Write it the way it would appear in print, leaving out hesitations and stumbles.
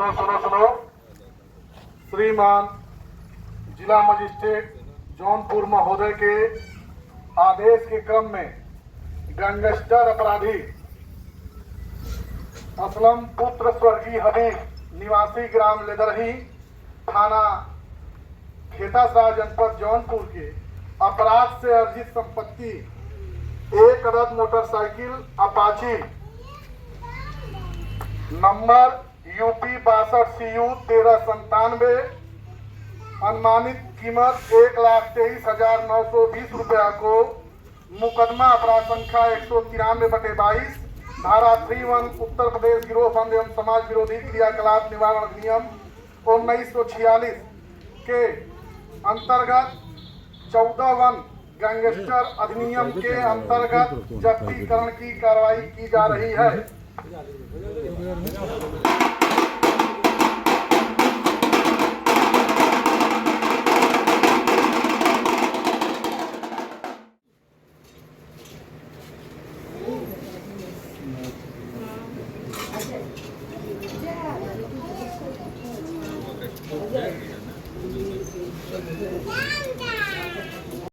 सुनो सुनो सुनो। श्रीमान जिला मजिस्ट्रेट जौनपुर महोदय के आदेश के क्रम में गैंगस्टर अपराधी असलम पुत्र स्वर्गीय हबीब निवासी ग्राम लेदरही थाना खेतासराय जनपद जौनपुर के अपराध से अर्जित संपत्ति एक अदद motorcycle Apache number UP 62 CU 1397 अनुमानित कीमत 1,23,920 रुपया को मुकदमा अपराध संख्या 193/22 धारा 31 उत्तर प्रदेश गिरोह बंद एवं समाज विरोधी क्रियाकलाप निवारण अधिनियम 1946 के अंतर्गत 14 गैंगस्टर अधिनियम के अंतर्गत जब्तीकरण की कार्रवाई की जा रही है।